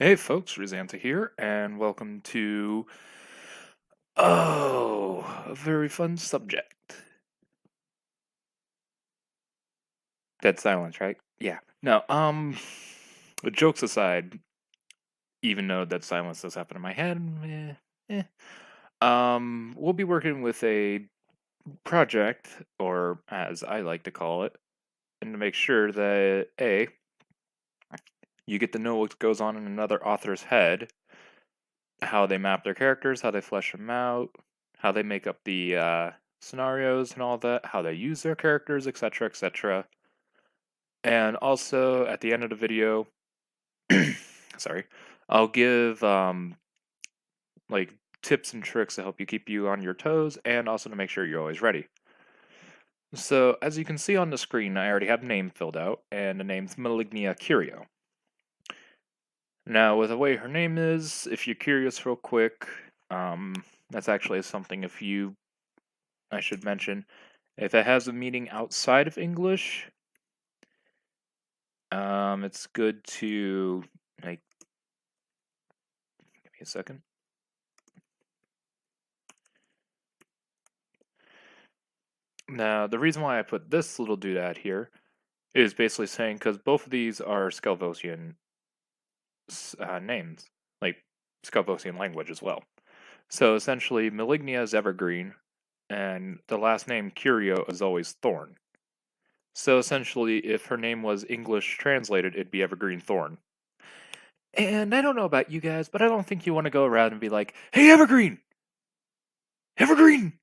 Hey folks, Rizanta here, and welcome to a very fun subject. Dead silence, right? Yeah. No, jokes aside, even though dead silence does happen in my head, we'll be working with a project, or as I like to call it, and to make sure that A, you get to know what goes on in another author's head, how they map their characters, how they flesh them out, how they make up the scenarios and all that, how they use their characters, etc., etc. And also at the end of the video, sorry, I'll give like tips and tricks to help you keep you on your toes, and also to make sure you're always ready. So as you can see on the screen, I already have a name filled out, and the name's Malignia Kurriro. Now, with the way her name is, if you're curious real quick, that's actually something I should mention. If it has a meaning outside of English, it's good to, like, give me a second. Now, the reason why I put this little doodad here is basically saying because both of these are Skelvosian names, like Skelvosian language as well. So essentially, Malignia is evergreen, and the last name Curio is always thorn. So essentially, if her name was English translated, it'd be Evergreen Thorn. And I don't know about you guys, but I don't think you want to go around and be like, "Hey, Evergreen! Evergreen!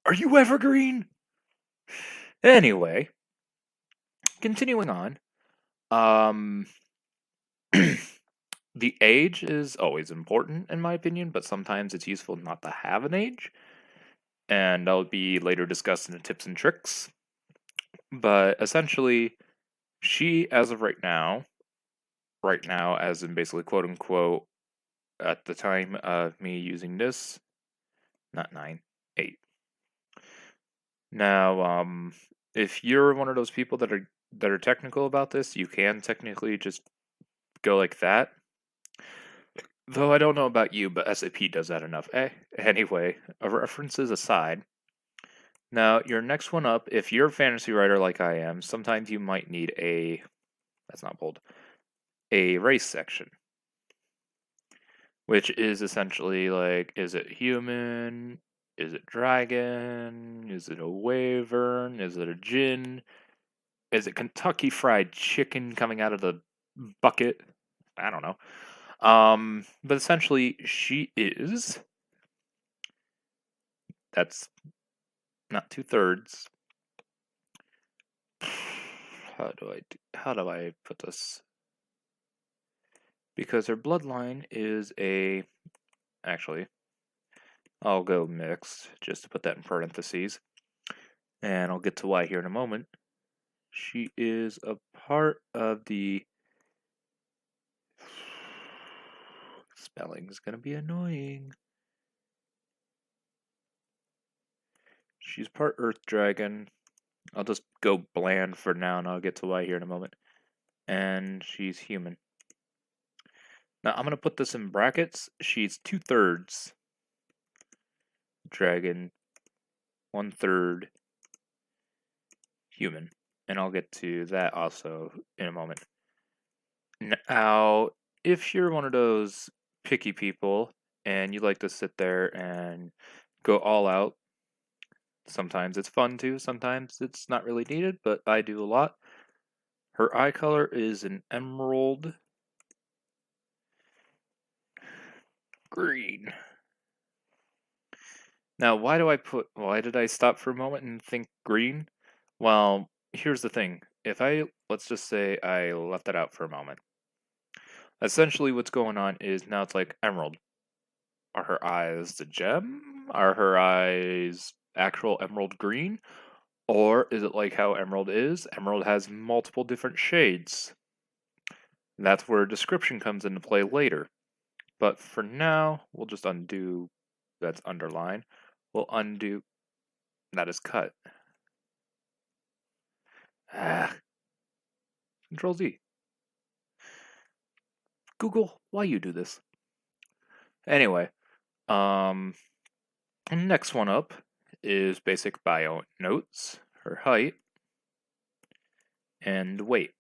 Are you Evergreen?" Anyway, continuing on. Um, the age is always important, in my opinion, but sometimes it's useful not to have an age. And that'll be later discussed in the tips and tricks. But essentially, she, as of right now, as in basically quote unquote, at the time of me using this, not 9, 8. Now, if you're one of those people that are technical about this, you can technically just go like that. Though I don't know about you, but SAP does that enough. Anyway, references aside, now your next one up, if you're a fantasy writer like I am, sometimes you might need that's not bold, a race section. Which is essentially like, is it human? Is it dragon? Is it a wyvern? Is it a djinn? Is it Kentucky Fried Chicken coming out of the bucket? I don't know. But essentially, she is. That's not 2/3. How do I put this? Because her bloodline is actually, I'll go mixed just to put that in parentheses, and I'll get to why here in a moment. She is a part of the spelling's gonna be annoying. She's part Earth Dragon. I'll just go bland for now, and I'll get to why here in a moment. And she's human. Now I'm gonna put this in brackets. She's 2/3 dragon, 1/3 human, and I'll get to that also in a moment. Now, if you're one of those picky people and you like to sit there and go all out, sometimes it's fun too, sometimes it's not really needed, but I do a lot. Her eye color is an emerald green. Now, why did I stop for a moment and think green? Well, here's the thing. Let's just say I left that out for a moment. Essentially, what's going on is now it's like emerald. Are her eyes the gem? Are her eyes actual emerald green? Or is it like how emerald is? Emerald has multiple different shades. That's where description comes into play later. But for now, we'll just undo that's underline. We'll undo that is cut. Control Z. Google, why you do this? Anyway, next one up is basic bio notes, her height, and weight.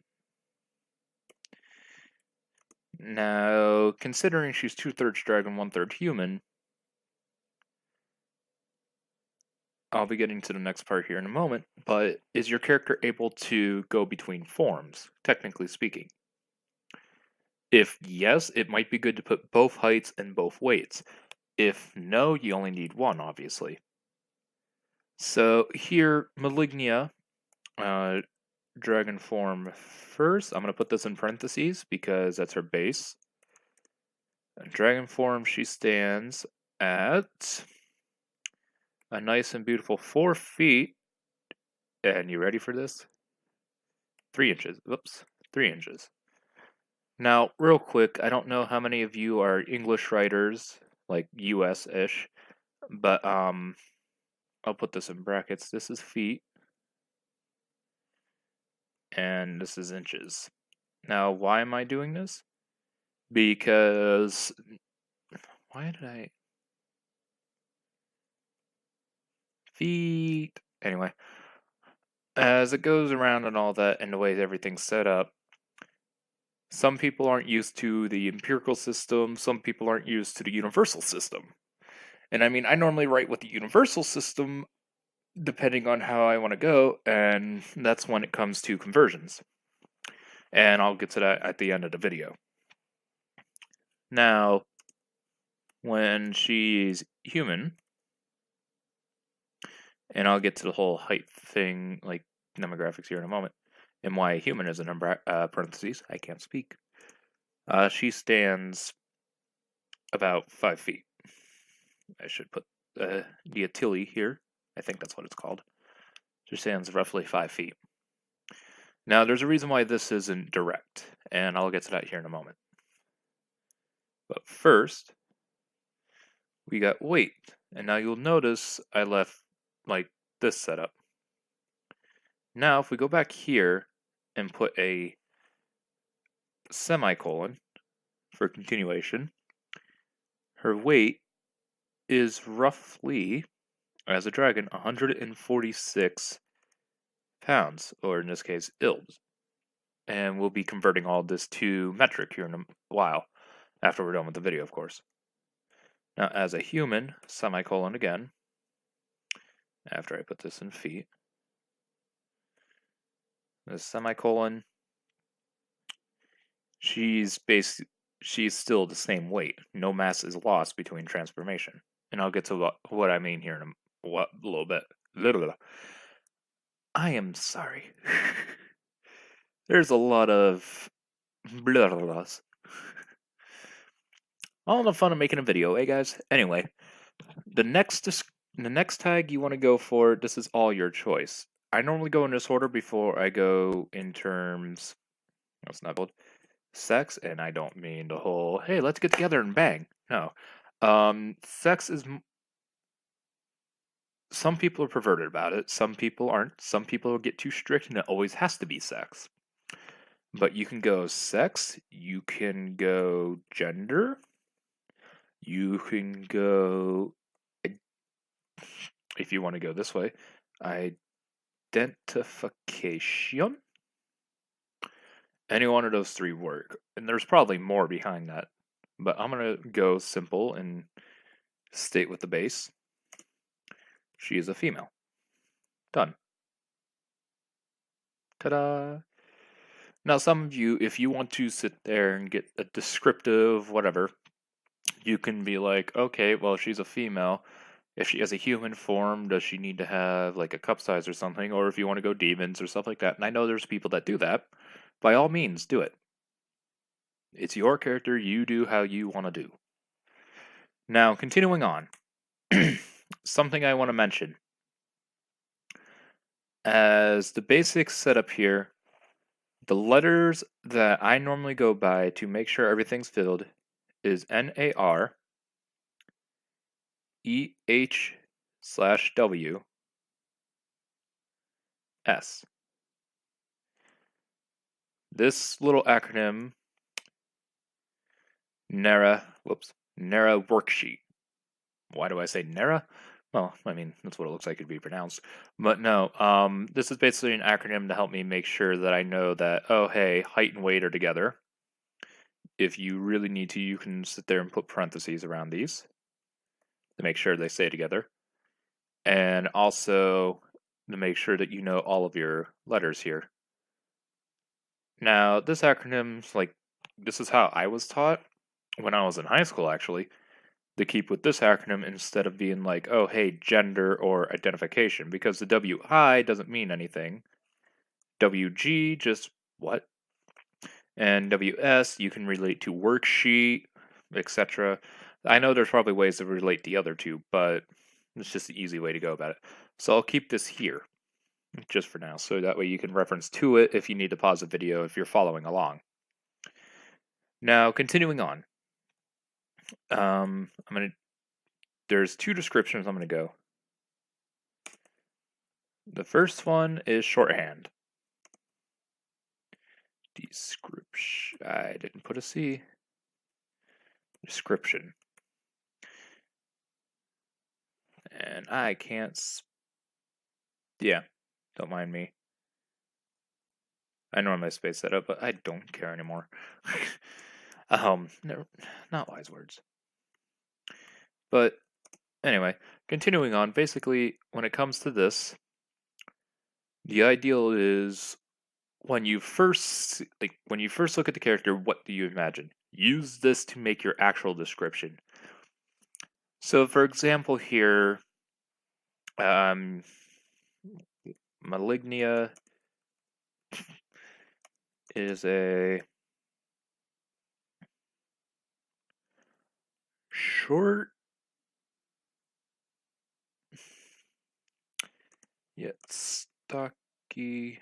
Now, considering she's 2/3 dragon, 1/3 human, I'll be getting to the next part here in a moment, but is your character able to go between forms, technically speaking? If yes, it might be good to put both heights and both weights. If no, you only need one, obviously. So here, Malignia, dragon form first. I'm going to put this in parentheses because that's her base. Dragon form, she stands at a nice and beautiful 4 feet. And you ready for this? 3 inches. Whoops, 3 inches. Now, real quick, I don't know how many of you are English writers, like US-ish, but I'll put this in brackets. This is feet, and this is inches. Now, why am I doing this? Because, why did I... Feet... Anyway, as it goes around and all that, and the way everything's set up, some people aren't used to the empirical system, some people aren't used to the universal system. And I mean, I normally write with the universal system depending on how I want to go, and that's when it comes to conversions. And I'll get to that at the end of the video. Now, when she's human, and I'll get to the whole height thing, like demographics here in a moment, and why human is in parentheses, I can't speak. She stands about 5 feet. I should put the Attili here. I think that's what it's called. She stands roughly 5 feet. Now, there's a reason why this isn't direct, and I'll get to that here in a moment. But first, we got weight. And now you'll notice I left like this setup. Now, if we go back here and put a semicolon for continuation, her weight is roughly, as a dragon, 146 pounds, or in this case, ilbs. And we'll be converting all this to metric here in a while, after we're done with the video, of course. Now, as a human, semicolon again, after I put this in feet, the semicolon, she's still the same weight. No mass is lost between transformation. And I'll get to what I mean here in a little bit. I am sorry. There's a lot of blahs. All in the fun of making a video, eh, guys? Anyway, the next tag you want to go for, this is all your choice. I normally go in this order before I go in terms... That's not bold. Sex, and I don't mean the whole, hey, let's get together and bang. No. Sex is... Some people are perverted about it. Some people aren't. Some people will get too strict and it always has to be sex. But you can go sex. You can go gender. You can go... If you want to go this way, identification. Any one of those 3 work. And there's probably more behind that. But I'm going to go simple and state with the base. She is a female. Done. Ta-da! Now, some of you, if you want to sit there and get a descriptive whatever, you can be like, okay, well, she's a female. If she has a human form, does she need to have like a cup size or something? Or if you want to go demons or stuff like that. And I know there's people that do that. By all means, do it. It's your character. You do how you want to do. Now, continuing on. Something I want to mention. As the basic setup here, the letters that I normally go by to make sure everything's filled is NAR, EH/W, S. This little acronym NARA worksheet. Why do I say NARA? Well, I mean, that's what it looks like it'd be pronounced. But no, this is basically an acronym to help me make sure that I know that, oh, hey, height and weight are together. If you really need to, you can sit there and put parentheses around these to make sure they stay together. And also to make sure that you know all of your letters here. Now, this acronym's like, this is how I was taught when I was in high school, actually, to keep with this acronym instead of being like, oh, hey, gender or identification, because the WI doesn't mean anything. WG, just what? And WS, you can relate to worksheet, etc. I know there's probably ways to relate the other two, but it's just the easy way to go about it. So I'll keep this here, just for now, so that way you can reference to it if you need to pause the video if you're following along. Now, continuing on. There's two descriptions I'm gonna go. The first one is shorthand. Description. I didn't put a C. Description. And I can't. Yeah, don't mind me. I normally space that up, but I don't care anymore. No, not wise words. But anyway, continuing on. Basically, when it comes to this, the ideal is when you first look at the character, what do you imagine? Use this to make your actual description. So, for example, here, Malignia is a short yet stocky.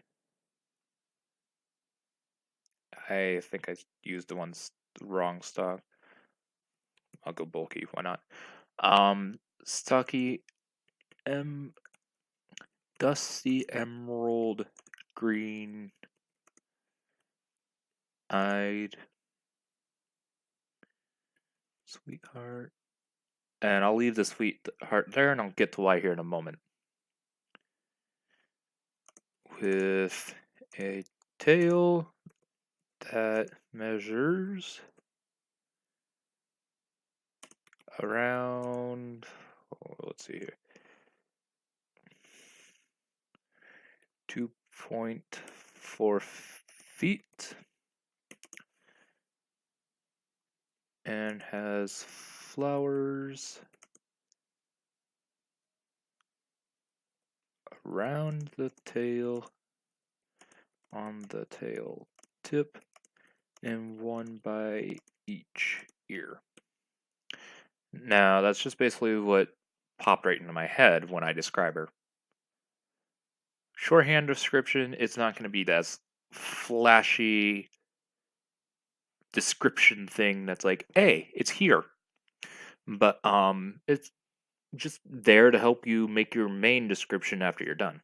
I think I used the wrong stock. I'll go bulky. Why not? Stocky, dusty emerald green eyed sweetheart. And I'll leave the sweetheart there, and I'll get to why here in a moment. With a tail that measures around, let's see here, 2.4 feet, and has flowers around the tail, on the tail tip, and one by each ear. Now, that's just basically what popped right into my head when I describe her. Shorthand description, it's not going to be that flashy description thing that's like, hey, it's here. But it's just there to help you make your main description after you're done.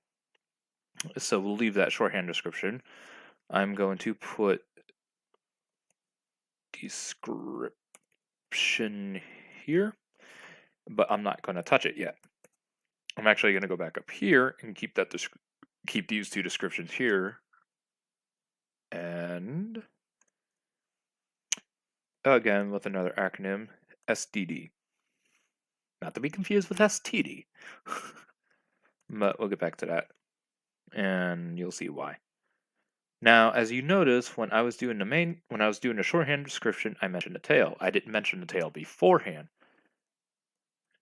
So we'll leave that shorthand description. I'm going to put description here, but I'm not going to touch it yet. I'm actually going to go back up here and keep these two descriptions here, and again with another acronym, SDD. Not to be confused with STD. But we'll get back to that, and you'll see why. Now, as you notice, when I was doing the shorthand description, I mentioned the tail. I didn't mention the tail beforehand.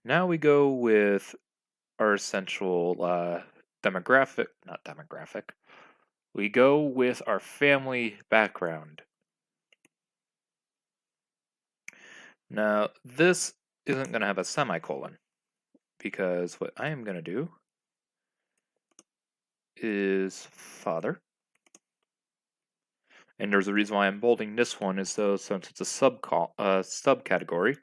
Now we go with our essential not demographic. We go with our family background. Now, this isn't going to have a semicolon, because what I am going to do is father. And there's a reason why I'm bolding this one is so since it's a subcategory.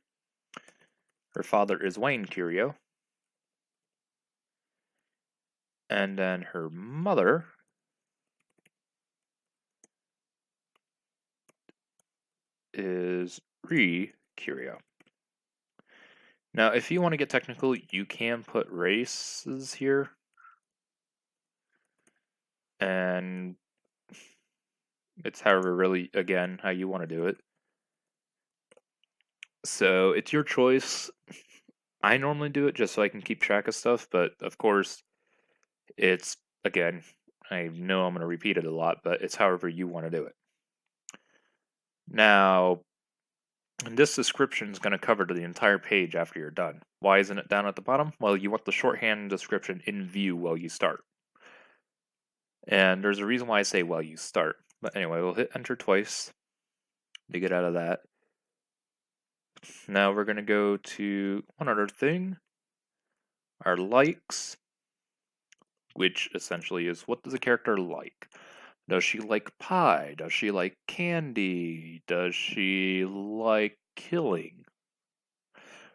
Her father is Wayne Kurriro. And then her mother is Kurriro. Now, if you want to get technical, you can put races here. And it's however really, again, how you want to do it. So it's your choice. I normally do it just so I can keep track of stuff, but of course, it's, again, I know I'm going to repeat it a lot, but it's however you want to do it. Now, this description is going to cover the entire page after you're done. Why isn't it down at the bottom? Well, you want the shorthand description in view while you start. And there's a reason why I say while you start. But anyway, we'll hit enter twice to get out of that. Now we're going to go to one other thing, our likes, which essentially is what does a character like? Does she like pie? Does she like candy? Does she like killing?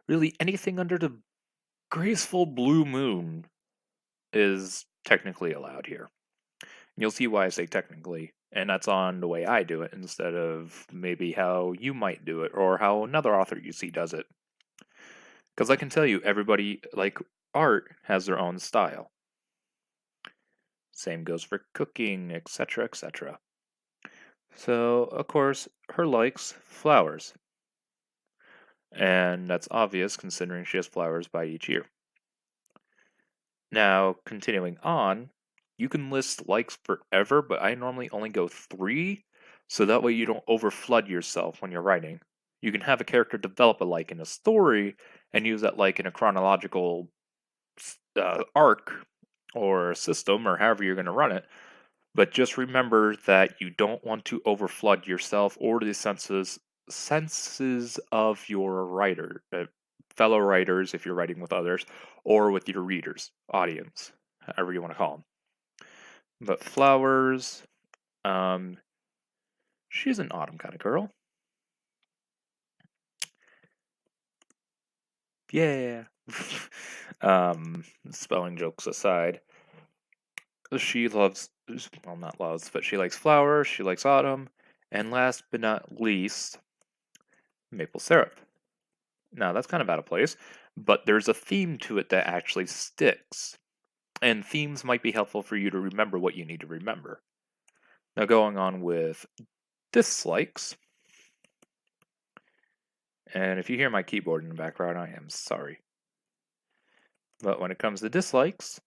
Really, anything under the graceful blue moon is technically allowed here. You'll see why I say technically, and that's on the way I do it instead of maybe how you might do it or how another author you see does it. Because I can tell you, everybody, like art, has their own style. Same goes for cooking, etc., etc. So, of course, her likes flowers. And that's obvious considering she has flowers by each year. Now, continuing on, you can list likes forever, but I normally only go 3, so that way you don't overflood yourself when you're writing. You can have a character develop a like in a story and use that like in a chronological arc or system or however you're going to run it. But just remember that you don't want to overflood yourself or the senses of your writer, fellow writers if you're writing with others, or with your readers, audience, however you want to call them. But flowers, she's an autumn kind of girl. Yeah. Spelling jokes aside, she loves, well, not loves, but she likes flowers, she likes autumn, and last but not least, maple syrup. Now, that's kind of out of place, but there's a theme to it that actually sticks. And themes might be helpful for you to remember what you need to remember. Now, going on with dislikes. And if you hear my keyboard in the background, I am sorry. But when it comes to dislikes,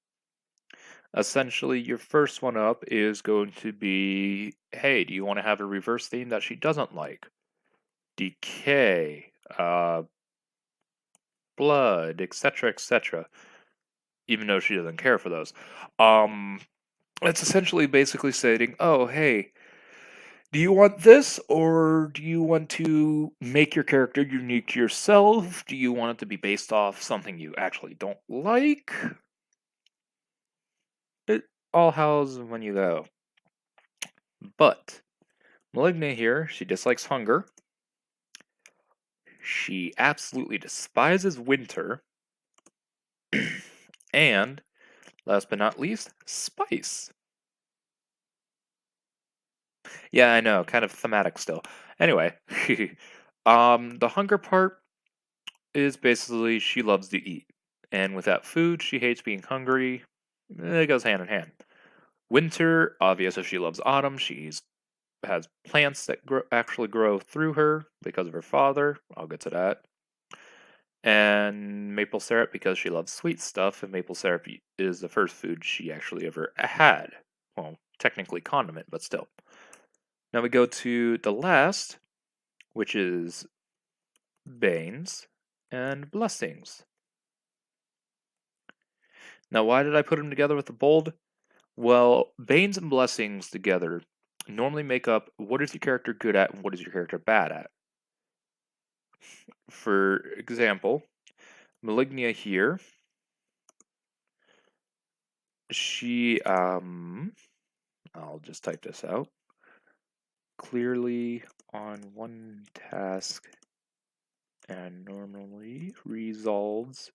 essentially your first one up is going to be, hey, do you want to have a reverse theme that she doesn't like? Decay, blood, etc., etc. Even though she doesn't care for those. It's essentially basically stating, oh, hey, do you want this, or do you want to make your character unique to yourself? Do you want it to be based off something you actually don't like? It all howls when you go. But Malignia here, she dislikes hunger. She absolutely despises winter. And, last but not least, spice. Yeah, I know, kind of thematic still. Anyway, the hunger part is basically she loves to eat. And without food, she hates being hungry. It goes hand in hand. Winter, obvious if she loves autumn, she has plants that actually grow through her because of her father. I'll get to that. And maple syrup because she loves sweet stuff, and maple syrup is the first food she actually ever had. Well, technically condiment, but still. Now we go to the last, which is banes and blessings. Now, why did I put them together with the bold? Well, banes and blessings together normally make up what is your character good at and what is your character bad at. For example, Malignia here, she, I'll just type this out. Clearly on one task and normally resolves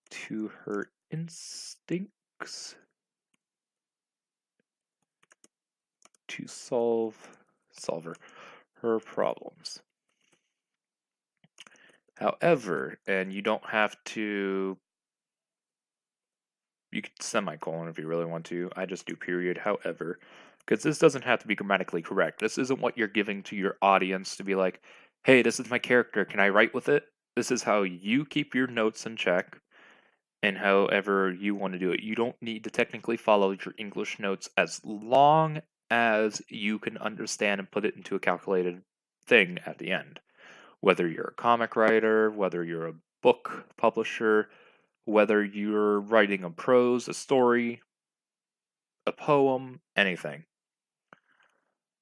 to her instincts to solve her problems. However, and you don't have to, you could semicolon if you really want to. I just do period, however, because this doesn't have to be grammatically correct. This isn't what you're giving to your audience to be like, hey, this is my character. Can I write with it? This is how you keep your notes in check and however you want to do it. You don't need to technically follow your English notes as long as you can understand and put it into a calculated thing at the end. Whether you're a comic writer, whether you're a book publisher, whether you're writing a prose, a story, a poem, anything.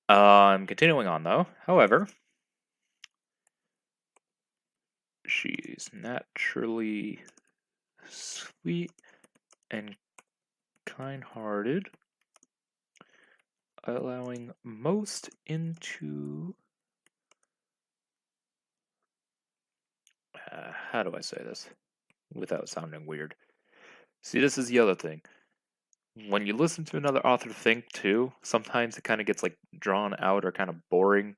Continuing on though, however, she's naturally sweet and kind-hearted, allowing most into how do I say this without sounding weird? See, this is the other thing. When you listen to another author think too, sometimes it kind of gets like drawn out or kind of boring.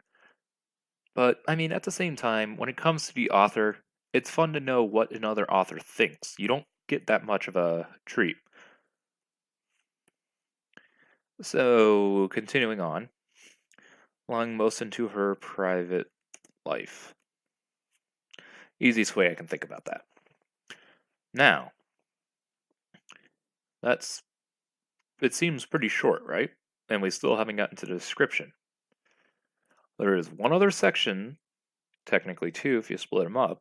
But I mean, at the same time, when it comes to the author, it's fun to know what another author thinks. You don't get that much of a treat. So, continuing on, allowing most into her private life. Easiest way I can think about that. Now, it seems pretty short, right? And we still haven't gotten to the description. There is one other section, technically two if you split them up,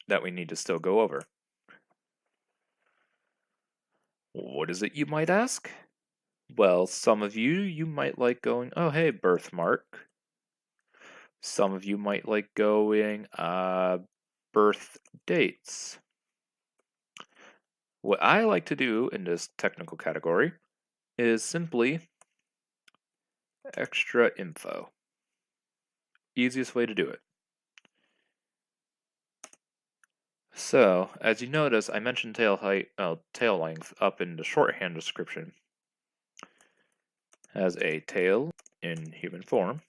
that we need to still go over. What is it, you might ask? Well, some of you might like going, oh, hey, birthmark. Some of you might like going, birth dates. What I like to do in this technical category is simply extra info. Easiest way to do it. So, as you notice, I mentioned tail length up in the shorthand description. Has a tail in human form.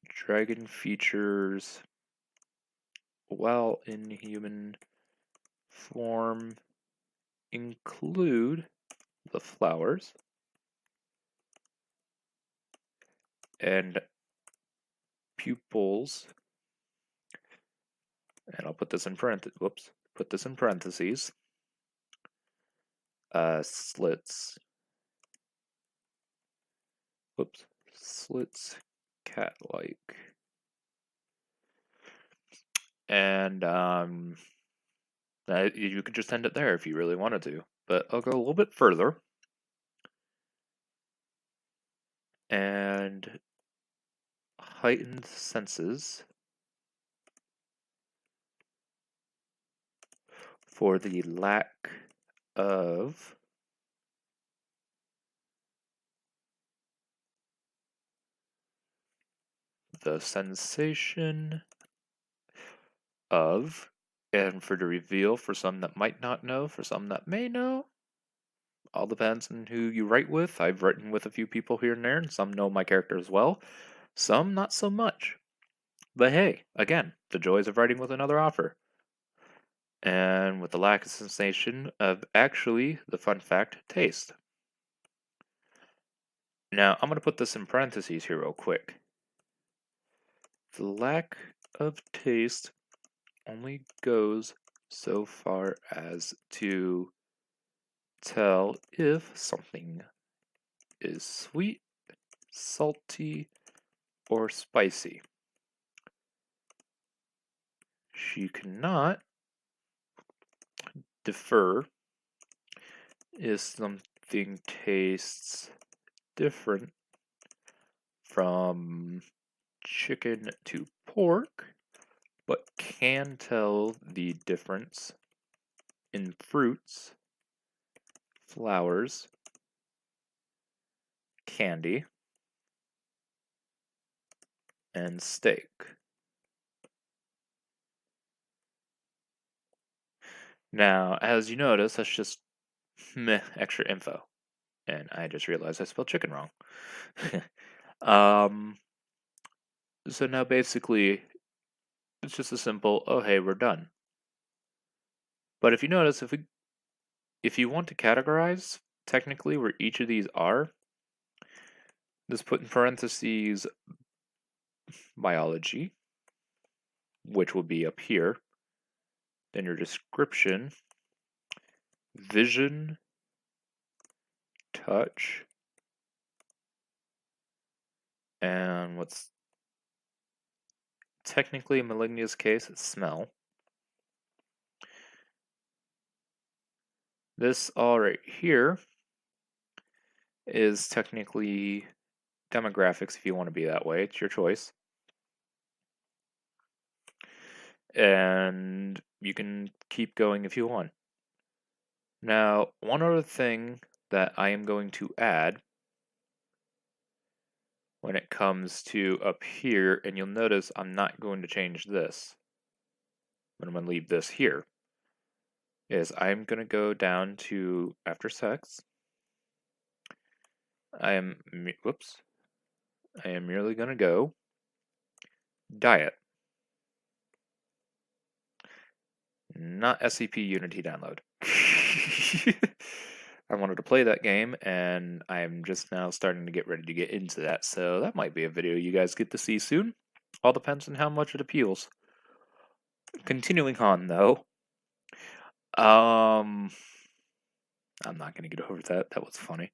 Dragon features while in human form include the flowers and pupils, and I'll put this in parentheses, slits, cat-like, and you could just end it there if you really wanted to, but I'll go a little bit further, and heightened senses for the lack of the sensation of, and for the reveal for some that might not know, for some that may know. All depends on who you write with. I've written with a few people here and there, and some know my character as well. Some not so much. But hey, again, the joys of writing with another author. And with the lack of sensation of actually, the fun fact, taste. Now, I'm going to put this in parentheses here real quick. The lack of taste only goes so far as to tell if something is sweet, salty, or spicy. She cannot differ if something tastes different from chicken to pork, but can tell the difference in fruits, flowers, candy, and steak. Now, as you notice, that's just meh, extra info. And I just realized I spelled chicken wrong. So now basically, it's just a simple, oh hey, we're done. But if you notice, if you want to categorize technically where each of these are, just put in parentheses biology, which will be up here. Then your description, vision, touch, and what's technically in Malignia's case, smell. This all right here is technically demographics if you want to be that way. It's your choice. And you can keep going if you want. Now, one other thing that I am going to add when it comes to up here, and you'll notice I'm not going to change this, but I'm going to leave this here, is I'm going to go down to after sex. I am merely going to go diet, not SCP Unity download. I wanted to play that game, and I'm just now starting to get ready to get into that, so that might be a video you guys get to see soon. All depends on how much it appeals. Continuing on, though, I'm not going to get over that. That was funny.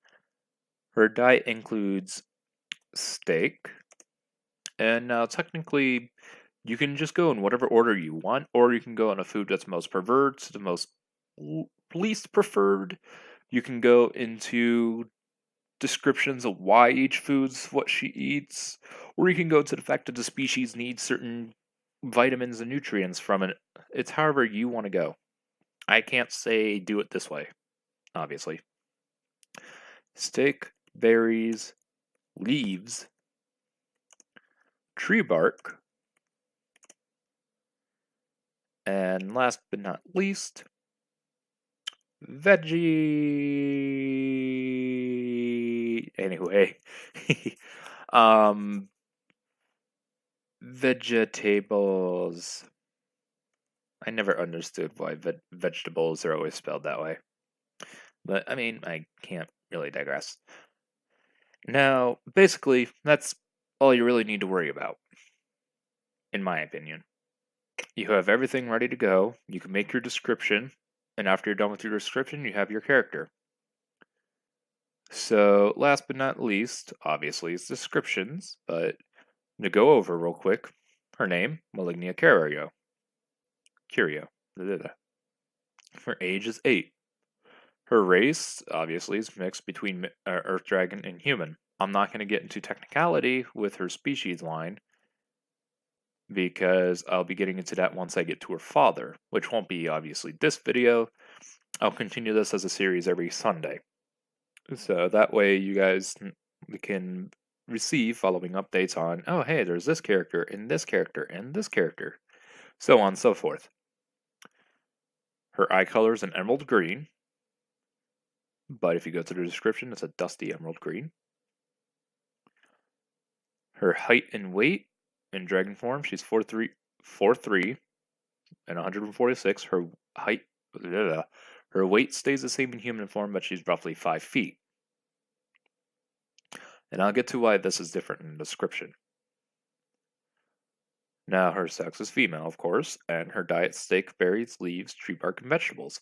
Her diet includes steak, and now technically, you can just go in whatever order you want, or you can go on a food that's most preferred to the most least preferred. You can go into descriptions of why each food's what she eats, or you can go to the fact that the species needs certain vitamins and nutrients from it. It's however you want to go. I can't say do it this way, obviously. Steak, berries, leaves, tree bark, and last but not least, veggie. Anyway, vegetables. I never understood why vegetables are always spelled that way. But, I mean, I can't really digress. Now, basically, that's all you really need to worry about, in my opinion. You have everything ready to go, you can make your description, and after you're done with your description, you have your character. So, last but not least, obviously, is descriptions, but to go over real quick, her name, Malignia Kurriro. Her age is 8. Her race, obviously, is mixed between Earth Dragon and human. I'm not going to get into technicality with her species line, because I'll be getting into that once I get to her father, which won't be, obviously, this video. I'll continue this as a series every Sunday. So that way you guys can receive following updates on, oh, hey, there's this character, and this character, and this character, so on and so forth. Her eye color is an emerald green, but if you go to the description, it's a dusty emerald green. Her height and weight in dragon form, she's 4'3", and 146. Her weight stays the same in human form, but she's roughly 5 feet. And I'll get to why this is different in the description. Now, her sex is female, of course, and her diet steak, berries, leaves, tree bark, and vegetables.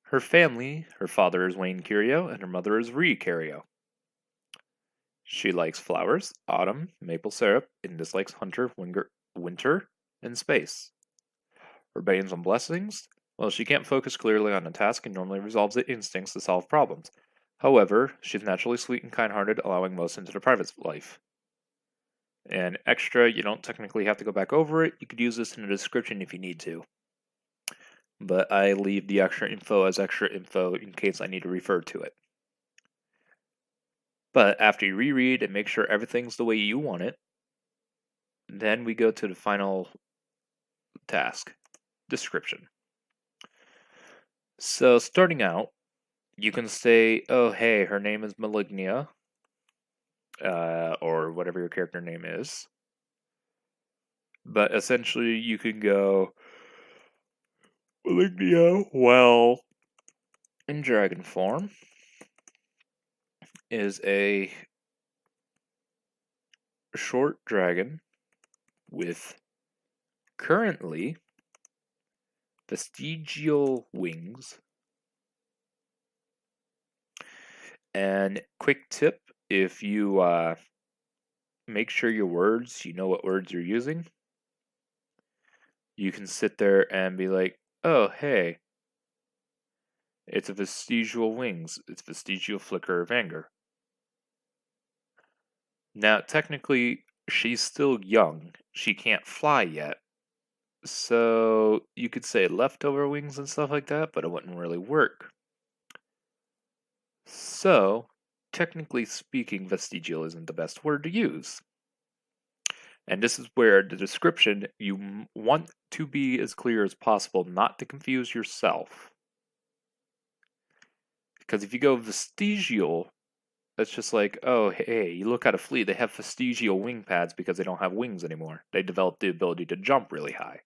Her family, her father is Wayne Kurriro, and her mother is Ree Kurriro. She likes flowers, autumn, maple syrup, and dislikes winter, and space. Her bans and blessings, well, she can't focus clearly on a task and normally resolves the instincts to solve problems. However, she's naturally sweet and kind-hearted, allowing most into the private life. And extra, you don't technically have to go back over it. You could use this in the description if you need to. But I leave the extra info as extra info in case I need to refer to it. But after you reread and make sure everything's the way you want it, then we go to the final task, description. So starting out, you can say, oh hey, her name is Malignia, or whatever your character name is. But essentially, you can go Malignia, well, in dragon form, is a short dragon with currently vestigial wings. And quick tip, if you make sure you know what words you're using, you can sit there and be like, oh, hey, it's a vestigial wings. It's vestigial flicker of anger. Now, technically, she's still young. She can't fly yet. So you could say leftover wings and stuff like that, but it wouldn't really work. So, technically speaking, vestigial isn't the best word to use. And this is where the description, you want to be as clear as possible, not to confuse yourself. Because if you go vestigial, that's just like, oh, hey, you look at a flea, they have vestigial wing pads because they don't have wings anymore. They developed the ability to jump really high.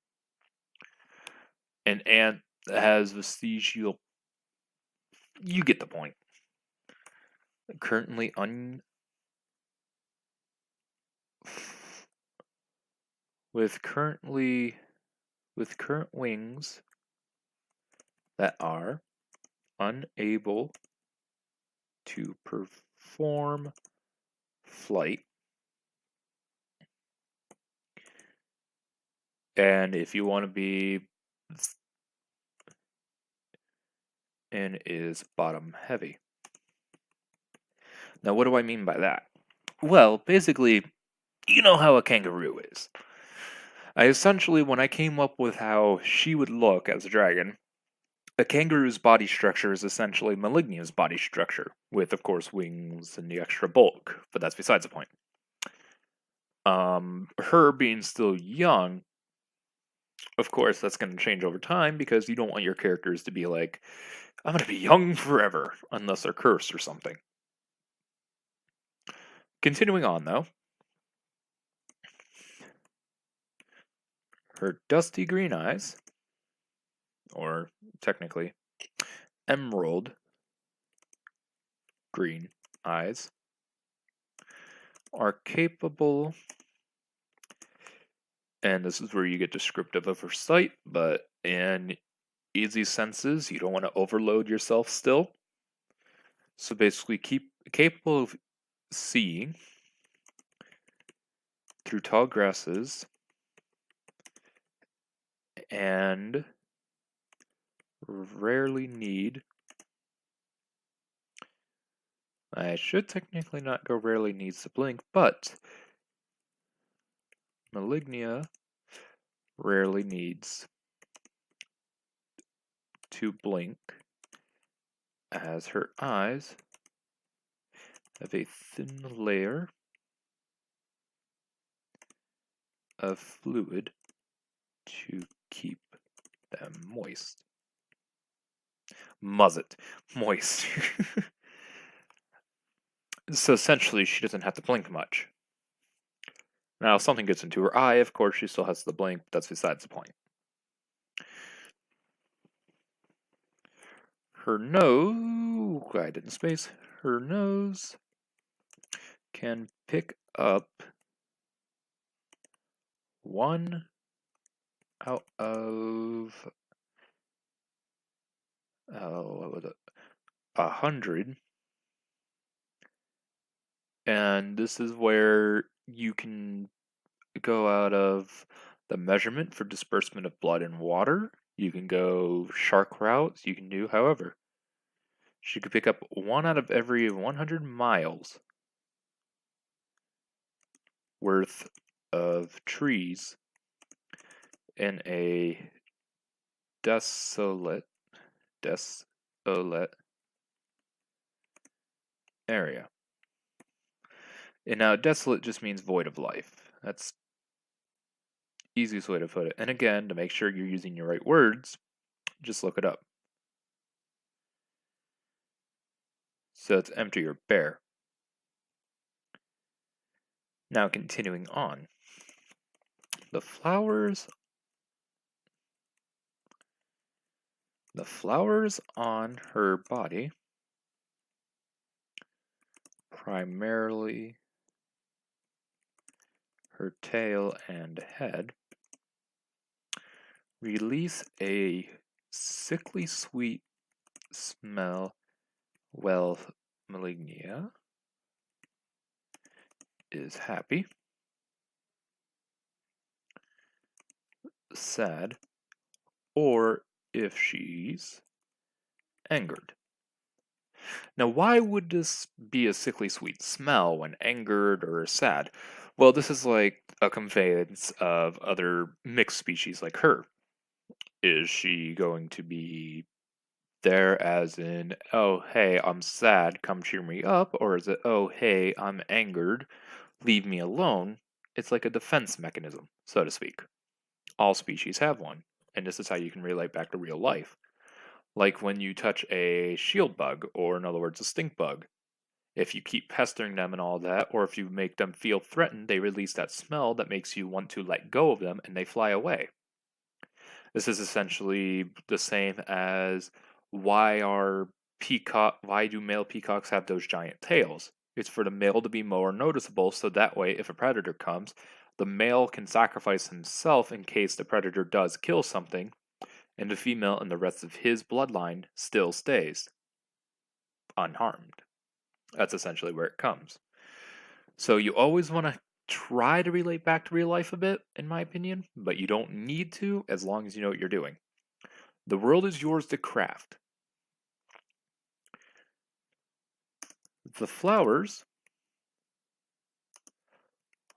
An ant has vestigial. You get the point. Currently with current wings that are unable to perform flight. And if you want to be, and is bottom heavy. Now, what do I mean by that? Well, basically, you know how a kangaroo is. When I came up with how she would look as a dragon, a kangaroo's body structure is essentially Malignia's body structure, with, of course, wings and the extra bulk, but that's besides the point. Her being still young, of course, that's going to change over time because you don't want your characters to be like, I'm going to be young forever, unless they're cursed or something. Continuing on, though. Her dusty green eyes, or technically, emerald green eyes, are capable, and this is where you get descriptive of her sight, but in easy senses, you don't want to overload yourself still. So basically, capable of seeing through tall grasses and rarely need. I should technically not go rarely needs to blink, but Malignia rarely needs to blink as her eyes have a thin layer of fluid to keep them moist. Muzzet. Moist. So essentially, she doesn't have to blink much. Now, if something gets into her eye, of course, she still has to blink, but that's besides the point. Her nose, guided in space, her nose can pick up 1 out of, what was it, 100. And this is where you can go out of the measurement for disbursement of blood and water. You can go shark routes. You can do however. She could pick up 1 out of every 100 miles worth of trees in a desolate area. And now desolate just means void of life. That's easiest way to put it. And again, to make sure you're using your right words, just look it up. So it's empty or bare. Now continuing on. The flowers on her body, primarily her tail and head, release a sickly sweet smell. Well, Malignia is happy, sad, or if she's angered. Now, why would this be a sickly sweet smell when angered or sad? Well, this is like a conveyance of other mixed species like her. Is she going to be there as in, oh, hey, I'm sad, come cheer me up? Or is it, oh, hey, I'm angered, leave me alone? It's like a defense mechanism, so to speak. All species have one, and this is how you can relate back to real life. Like when you touch a shield bug, or in other words, a stink bug. If you keep pestering them and all that, or if you make them feel threatened, they release that smell that makes you want to let go of them and they fly away. This is essentially the same as why do male peacocks have those giant tails? It's for the male to be more noticeable so that way if a predator comes, the male can sacrifice himself in case the predator does kill something, and the female and the rest of his bloodline still stays unharmed. That's essentially where it comes. So you always want to try to relate back to real life a bit, in my opinion, but you don't need to as long as you know what you're doing. The world is yours to craft. The flowers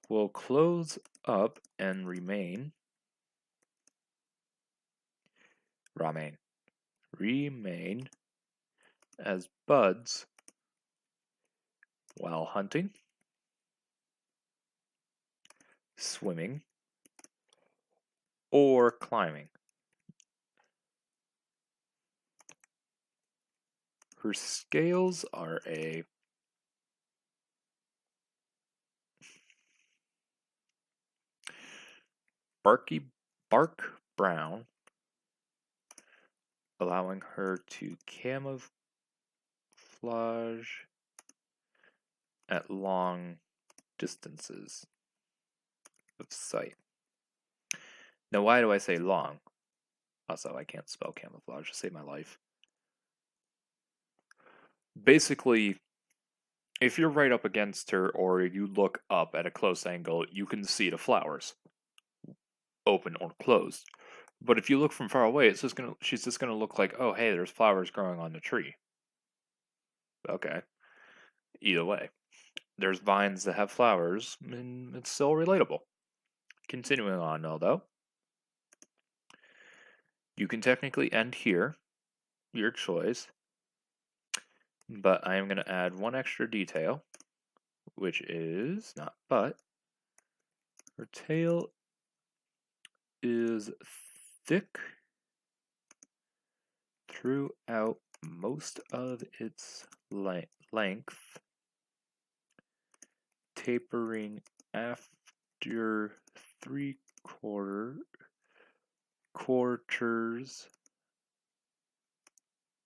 will close up and remain as buds while hunting, swimming, or climbing. Her scales are a bark brown, allowing her to camouflage at long distances of sight. Now, why do I say long? Also, I can't spell camouflage to save my life. Basically, if you're right up against her or you look up at a close angle, you can see the flowers, open or closed. But if you look from far away, she's just gonna look like, oh hey, there's flowers growing on the tree. Okay. Either way. There's vines that have flowers, and it's still relatable. Continuing on though. You can technically end here, your choice. But I am going to add one extra detail, which is not but. Her tail is thick throughout most of its length, tapering after quarters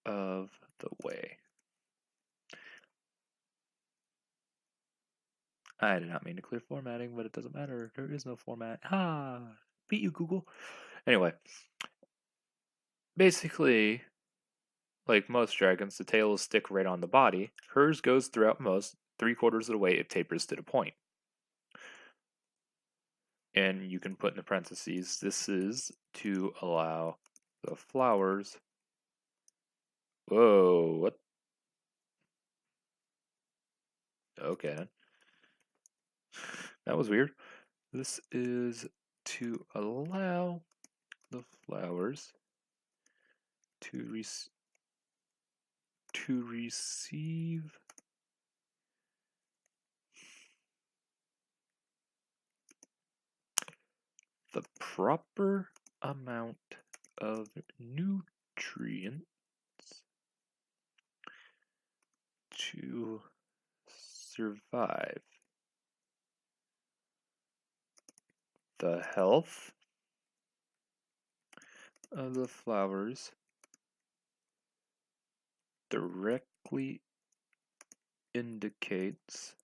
of the way. I did not mean to clear formatting, but it doesn't matter. There is no format. Beat you, Google. Anyway, basically, like most dragons, the tail will stick right on the body. Hers goes throughout most, 3/4 of the way it tapers to the point. And you can put in the parentheses, this is to allow the flowers. Whoa, what? Okay then. That was weird. This is to allow the flowers to receive the proper amount of nutrients to survive. The health of the flowers directly indicates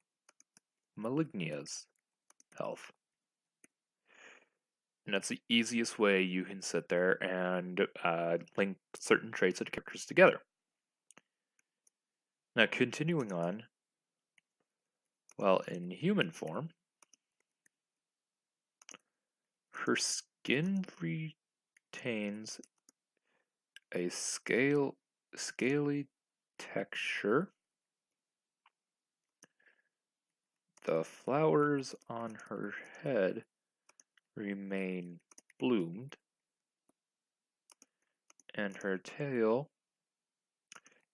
Malignia's health. And that's the easiest way you can sit there and link certain traits of the characters together. Now, continuing on, while in human form, her skin retains a scaly texture. The flowers on her head remain bloomed, and her tail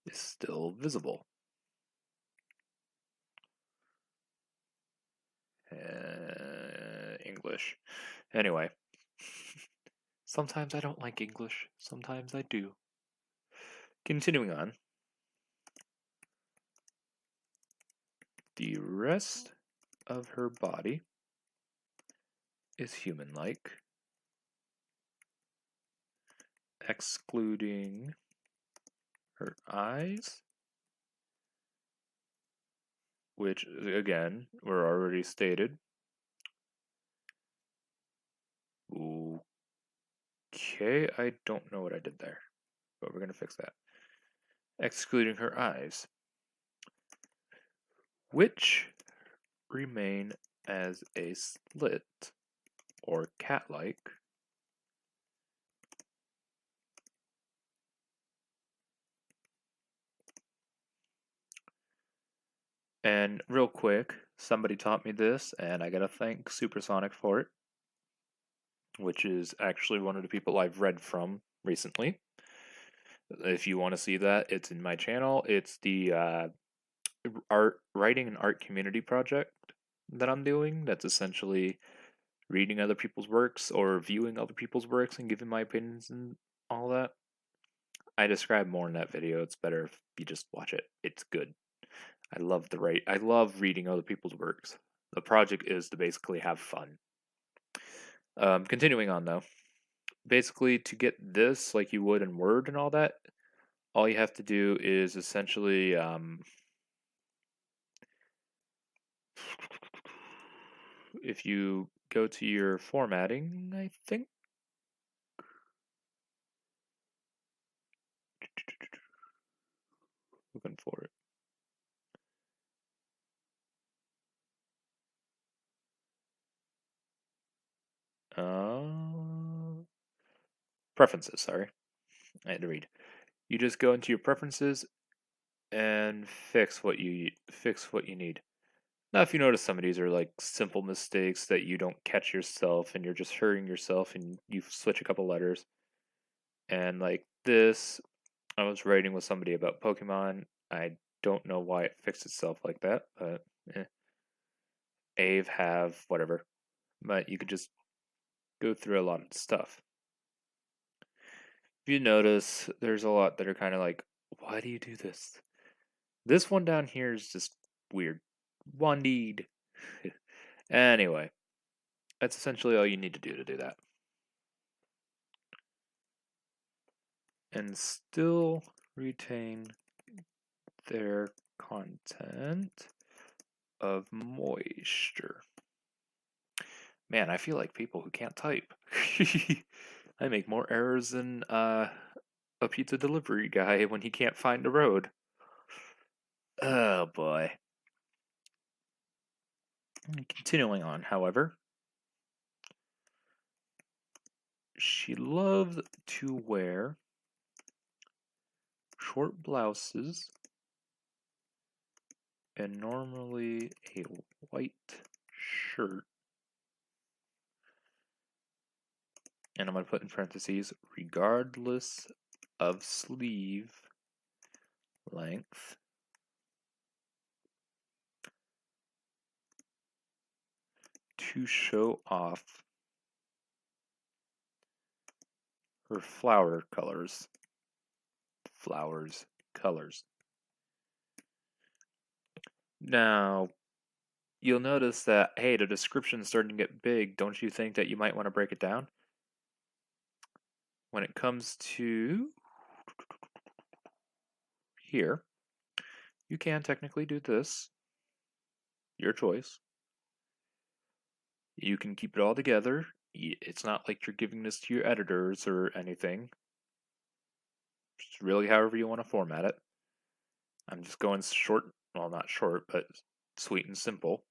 is still visible. English. Anyway, sometimes I don't like English, sometimes I do. Continuing on, the rest of her body is human-like, excluding her eyes, which again were already stated. Okay, I don't know what I did there, but we're gonna fix that. Excluding her eyes, which remain as a slit or cat-like. And real quick, somebody taught me this, and I gotta thank Supersonic for it, which is actually one of the people I've read from recently. If you want to see that, it's in my channel. It's the writing and art community project that I'm doing. That's essentially reading other people's works or viewing other people's works and giving my opinions and all that. I describe more in that video. It's better if you just watch it. It's good. I love reading other people's works. The project is to basically have fun. Continuing on though, basically to get this like you would in Word and all that, all you have to do is essentially if you go to your formatting, I think. Looking for it. Preferences, sorry. I had to read. You just go into your preferences and fix what you need. Now, if you notice some of these are like simple mistakes that you don't catch yourself and you're just hurrying yourself and you switch a couple letters. And like this, I was writing with somebody about Pokemon. I don't know why it fixed itself like that, but Ave, have, whatever. But you could just go through a lot of stuff. If you notice, there's a lot that are kind of like, why do you do this? This one down here is just weird. Wandeed. Anyway, that's essentially all you need to do that. And still retain their content of moisture. Man, I feel like people who can't type. I make more errors than a pizza delivery guy when he can't find a road. Oh boy. Continuing on, however, she loved to wear short blouses and normally a white shirt. And I'm going to put in parentheses, regardless of sleeve length. To show off her flower colors. Flowers, colors. Now, you'll notice that, hey, the description's starting to get big. Don't you think that you might want to break it down? When it comes to here, you can technically do this. Your choice. You can keep it all together. It's not like you're giving this to your editors or anything. Just really however you want to format it. I'm just going short, well, not short, but sweet and simple.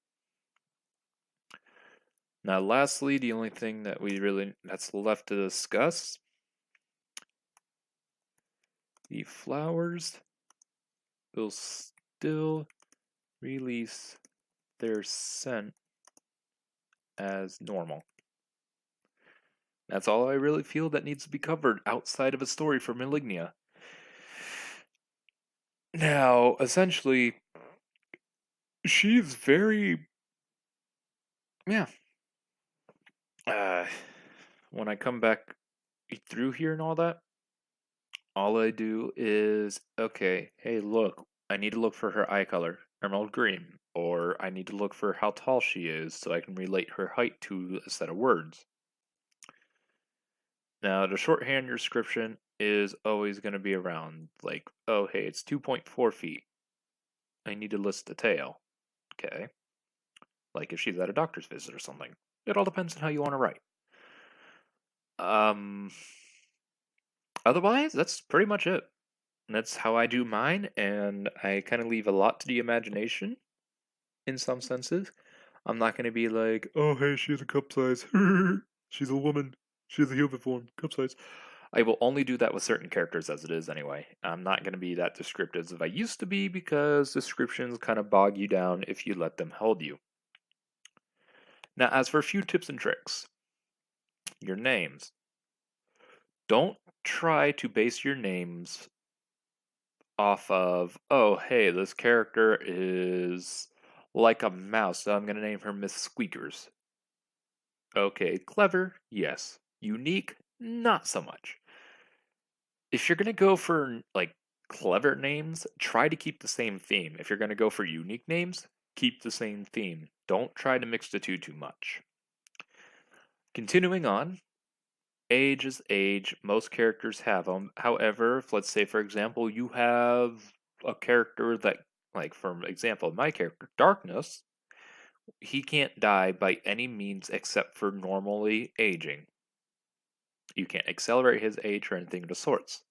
Now, lastly, the only thing that that's left to discuss, the flowers will still release their scent as normal. That's all I really feel that needs to be covered outside of a story for Malignia. Now, essentially, she's very, yeah. When I come back through here and all I do is, okay, hey, look, I need to look for her eye color, emerald green, or I need to look for how tall she is so I can relate her height to a set of words. Now, the shorthand description is always going to be around, like, oh, hey, it's 2.4 feet. I need to list the tail. Okay. Like if she's at a doctor's visit or something. It all depends on how you want to write. Um, Otherwise, that's pretty much it. And that's how I do mine, and I kind of leave a lot to the imagination in some senses. I'm not going to be like, oh, hey, she's a cup size. She's a woman. She's a human form. Cup size. I will only do that with certain characters as it is anyway. I'm not going to be that descriptive as I used to be because descriptions kind of bog you down if you let them hold you. Now, as for a few tips and tricks, your names. Don't try to base your names off of, oh, hey, this character is like a mouse, so I'm going to name her Miss Squeakers. Okay, clever, yes. Unique, not so much. If you're going to go for, like, clever names, try to keep the same theme. If you're going to go for unique names, keep the same theme. Don't try to mix the two too much. Continuing on, age is age. Most characters have them. However, if, let's say, for example, you have a character that, like, for example, my character, Darkness, he can't die by any means except for normally aging. You can't accelerate his age or anything of the sorts.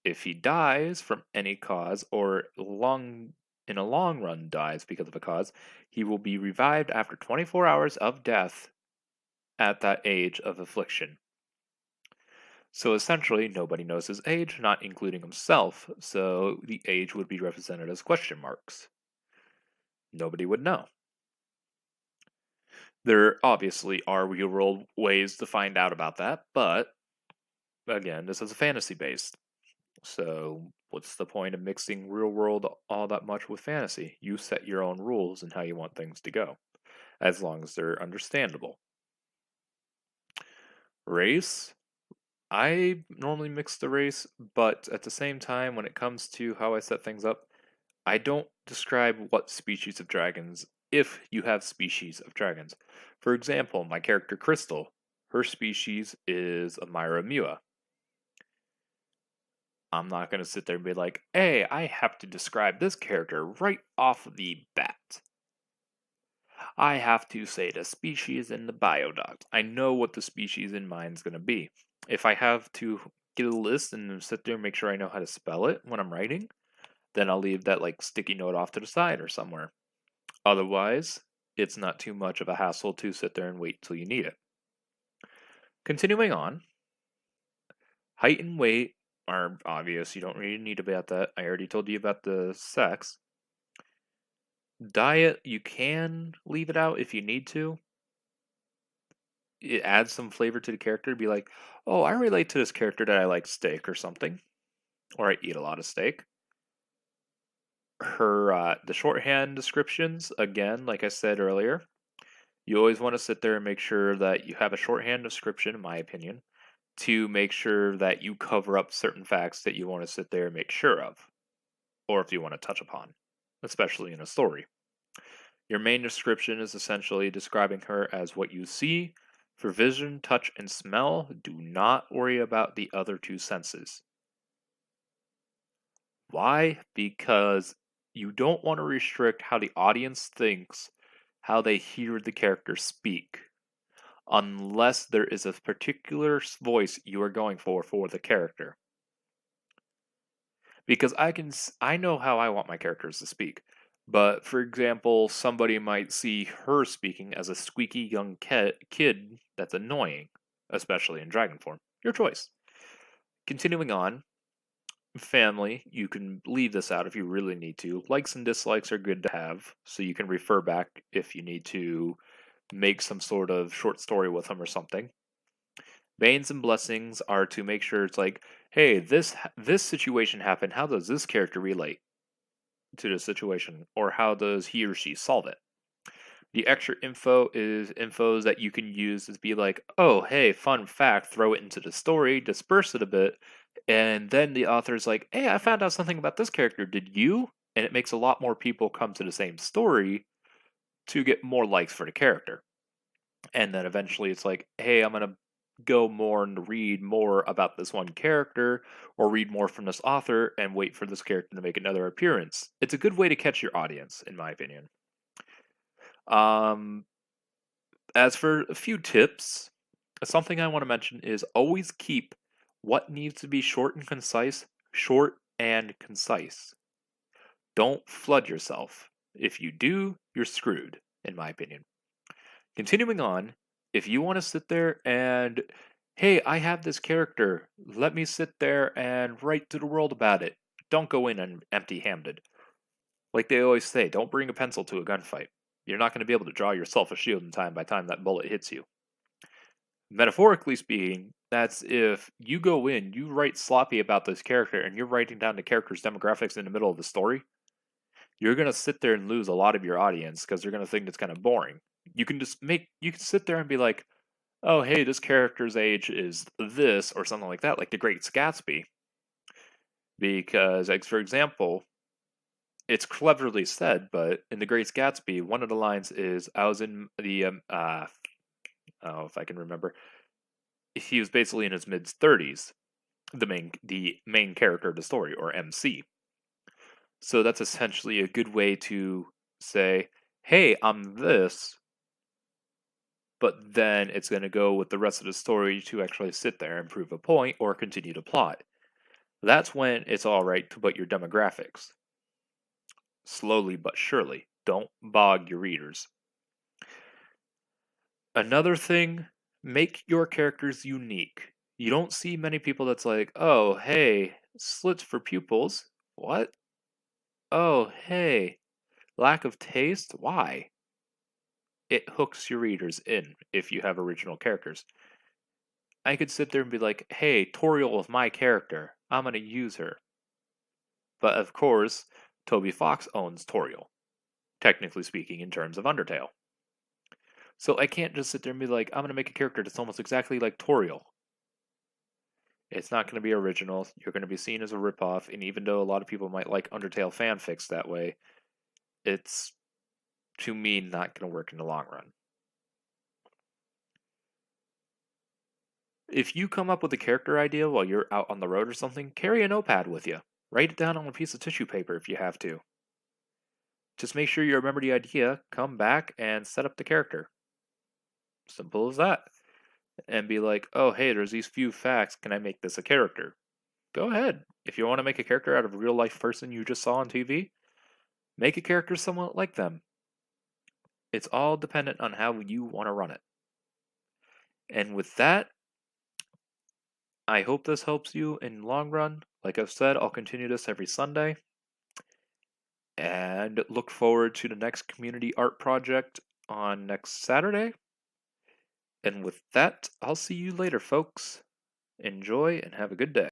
If he dies from any cause or in a long run dies because of a cause, he will be revived after 24 hours of death at that age of affliction. So essentially, nobody knows his age, not including himself, so the age would be represented as question marks. Nobody would know. There obviously are real world ways to find out about that, but again, this is a fantasy based. So what's the point of mixing real world all that much with fantasy? You set your own rules and how you want things to go, as long as they're understandable. Race, I normally mix the race, but at the same time, when it comes to how I set things up, I don't describe what species of dragons if you have species of dragons. For example, my character Crystal, her species is a Myra. I'm not going to sit there and be like, hey, I have to describe this character right off the bat. I have to say the species and the biodogs. I know what the species in mind is going to be. If I have to get a list and sit there and make sure I know how to spell it when I'm writing, then I'll leave that like sticky note off to the side or somewhere. Otherwise, it's not too much of a hassle to sit there and wait till you need it. Continuing on, height and weight are obvious. You don't really need about that. I already told you about the sex. Diet, you can leave it out if you need to. It adds some flavor to the character. Be like, oh, I relate to this character that I like steak or something, or I eat a lot of steak. The shorthand descriptions, again, like I said earlier, you always want to sit there and make sure that you have a shorthand description, in my opinion, to make sure that you cover up certain facts that you want to sit there and make sure of, or if you want to touch upon, especially in a story. Your main description is essentially describing her as what you see. For vision, touch, and smell, do not worry about the other two senses. Why? Because you don't want to restrict how the audience thinks, how they hear the character speak, unless there is a particular voice you are going for the character. Because I know how I want my characters to speak. But for example, somebody might see her speaking as a squeaky young kid that's annoying, especially in dragon form. Your choice. Continuing on, family, you can leave this out if you really need to. Likes and dislikes are good to have, so you can refer back if you need to make some sort of short story with them or something. Banes and blessings are to make sure it's like, hey, this situation happened. How does this character relate to the situation, or how does he or she solve it? The extra info is infos that you can use to be like, oh, hey, fun fact, throw it into the story, disperse it a bit, and then the author's like, hey, I found out something about this character. Did you? And it makes a lot more people come to the same story to get more likes for the character. And then eventually it's like, hey, I'm going to go more and read more about this one character or read more from this author and wait for this character to make another appearance. It's a good way to catch your audience, in my opinion. Um, as for a few tips, something I want to mention is always keep what needs to be short and concise, short and concise. Don't flood yourself. If you do, you're screwed, in my opinion. Continuing on, if you want to sit there and, hey, I have this character, let me sit there and write to the world about it. Don't go in empty handed. Like they always say, don't bring a pencil to a gunfight. You're not going to be able to draw yourself a shield in time by the time that bullet hits you. Metaphorically speaking, that's if you go in, you write sloppy about this character, and you're writing down the character's demographics in the middle of the story, you're going to sit there and lose a lot of your audience because they're going to think it's kind of boring. You can sit there and be like, oh, hey, this character's age is this, or something like that, like the Great Gatsby. Because, like, for example, it's cleverly said, but in the Great Gatsby, one of the lines is, I was in the, oh, if I can remember, he was basically in his mid-30s, the main character of the story, or MC. So that's essentially a good way to say, hey, I'm this, but then it's going to go with the rest of the story to actually sit there and prove a point or continue to plot. That's when it's alright to put your demographics. Slowly but surely. Don't bog your readers. Another thing, make your characters unique. You don't see many people that's like, oh, hey, slits for pupils. What? Oh, hey, lack of taste? Why? It hooks your readers in if you have original characters. I could sit there and be like, hey, Toriel with my character. I'm going to use her. But of course, Toby Fox owns Toriel, technically speaking, in terms of Undertale. So I can't just sit there and be like, I'm going to make a character that's almost exactly like Toriel. It's not going to be original. You're going to be seen as a ripoff, and even though a lot of people might like Undertale fanfics that way, it's, to me, not going to work in the long run. If you come up with a character idea while you're out on the road or something, carry a notepad with you. Write it down on a piece of tissue paper if you have to. Just make sure you remember the idea, come back, and set up the character. Simple as that. And be like, oh, hey, there's these few facts. Can I make this a character? Go ahead. If you want to make a character out of a real life person you just saw on TV, make a character somewhat like them. It's all dependent on how you want to run it. And with that, I hope this helps you in the long run. Like I've said, I'll continue this every Sunday. And look forward to the next community art project on next Saturday. And with that, I'll see you later, folks. Enjoy and have a good day.